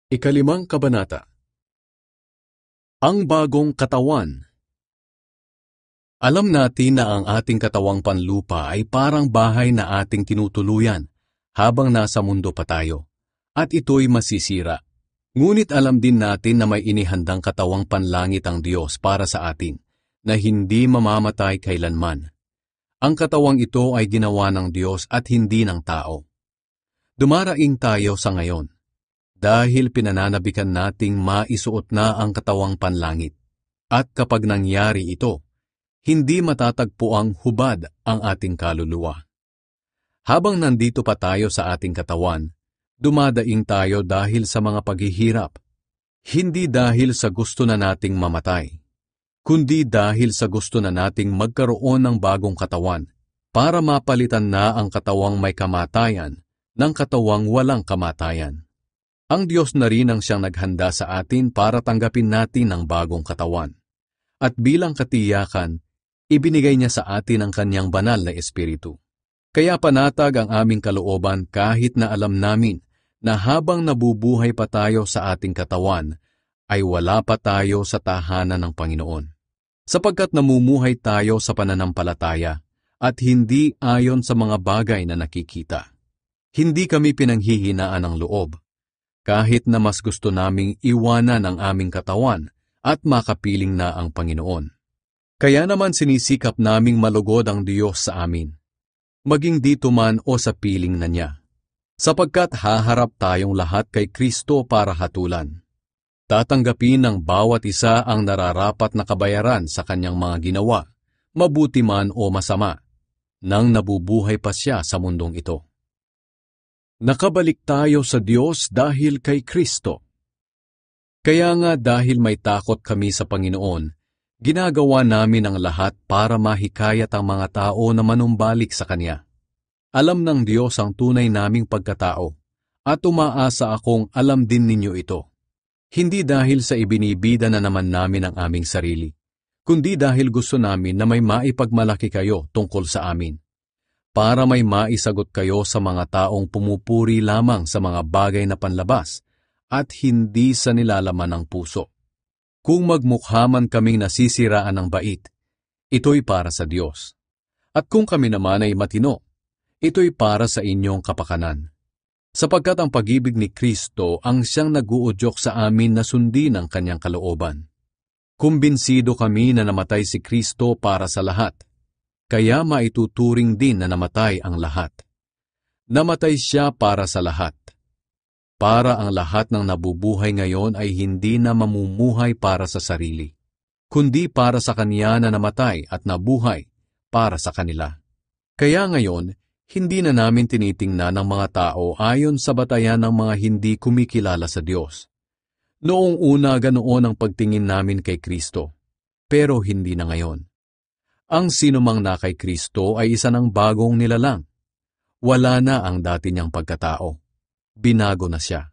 Ikalimang kabanata. Ang bagong katawan. Alam natin na ang ating katawang panlupa ay parang bahay na ating tinutuluyan habang nasa mundo pa tayo, at ito'y masisira. Ngunit alam din natin na may inihandang katawang panlangit ang Diyos para sa atin, na hindi mamamatay kailanman. Ang katawang ito ay ginawa ng Diyos at hindi ng tao. Dumaraing tayo sa ngayon, dahil pinananabikan nating maisuot na ang katawang panlangit. At kapag nangyari ito, hindi matatagpo ang hubad ang ating kaluluwa. Habang nandito pa tayo sa ating katawan, dumadaing tayo dahil sa mga paghihirap. Hindi dahil sa gusto na nating mamatay, kundi dahil sa gusto na nating magkaroon ng bagong katawan para mapalitan na ang katawang may kamatayan ng katawang walang kamatayan. Ang Diyos na rin ang siyang naghanda sa atin para tanggapin natin ang bagong katawan. At bilang katiyakan, ibinigay niya sa atin ang kanyang banal na espiritu. Kaya panatag ang aming kalooban kahit na alam namin na habang nabubuhay pa tayo sa ating katawan, ay wala pa tayo sa tahanan ng Panginoon. Sapagkat namumuhay tayo sa pananampalataya at hindi ayon sa mga bagay na nakikita. Hindi kami pinanghihinaan ng loob, kahit na mas gusto naming iwanan ang aming katawan at makapiling na ang Panginoon. Kaya naman sinisikap naming malugod ang Diyos sa amin, maging dito man o sa piling na niya, sapagkat haharap tayong lahat kay Kristo para hatulan. Tatanggapin ng bawat isa ang nararapat na kabayaran sa kanyang mga ginawa, mabuti man o masama, nang nabubuhay pa siya sa mundong ito. Nakabalik tayo sa Diyos dahil kay Kristo. Kaya nga dahil may takot kami sa Panginoon, ginagawa namin ang lahat para mahikayat ang mga tao na manumbalik sa Kanya. Alam ng Diyos ang tunay naming pagkatao, at umaasa akong alam din ninyo ito. Hindi dahil sa ibinibida na naman namin ang aming sarili, kundi dahil gusto namin na may maipagmalaki kayo tungkol sa amin, para may maisagot kayo sa mga taong pumupuri lamang sa mga bagay na panlabas at hindi sa nilalaman ng puso. Kung magmukha man kaming nasisiraan ng bait, ito'y para sa Diyos. At kung kami naman ay matino, ito'y para sa inyong kapakanan. Sapagkat ang pag-ibig ni Kristo ang siyang nag-uudyok sa amin na sundin ang kanyang kalooban. Kumbinsido kami na namatay si Kristo para sa lahat, kaya maituturing din na namatay ang lahat. Namatay siya para sa lahat, para ang lahat ng nabubuhay ngayon ay hindi na mamumuhay para sa sarili, kundi para sa Kanya na namatay at nabuhay para sa kanila. Kaya ngayon, hindi na namin tinitingnan ng mga tao ayon sa batayan ng mga hindi kumikilala sa Diyos. Noong una ganoon ang pagtingin namin kay Kristo, pero hindi na ngayon. Ang sinumang na kay Kristo ay isa ng bagong nilalang. Wala na ang dati niyang pagkatao. Binago na siya.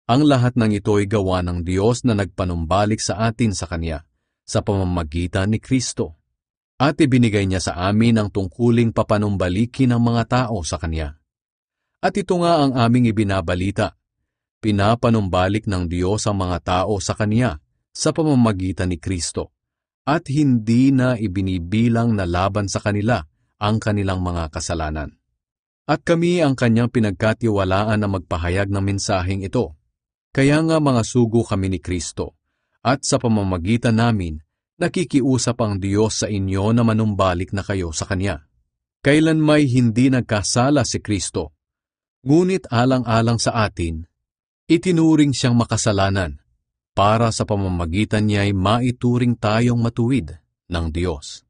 Ang lahat ng ito ay gawa ng Diyos na nagpanumbalik sa atin sa Kanya sa pamamagitan ni Kristo. At ibinigay niya sa amin ang tungkuling papanumbalikin ng mga tao sa Kanya. At ito nga ang aming ibinabalita. Pinapanumbalik ng Diyos ang mga tao sa Kanya sa pamamagitan ni Kristo. At hindi na ibinibilang na laban sa kanila ang kanilang mga kasalanan. At kami ang kanyang pinagkatiwalaan na magpahayag ng mensaheng ito. Kaya nga mga sugo kami ni Kristo, at sa pamamagitan namin, nakikiusap ang Diyos sa inyo na manumbalik na kayo sa Kanya. Kailan may hindi nagkasala si Kristo, ngunit alang-alang sa atin, itinuring siyang makasalanan, para sa pamamagitan niya ay maituring tayong matuwid ng Diyos.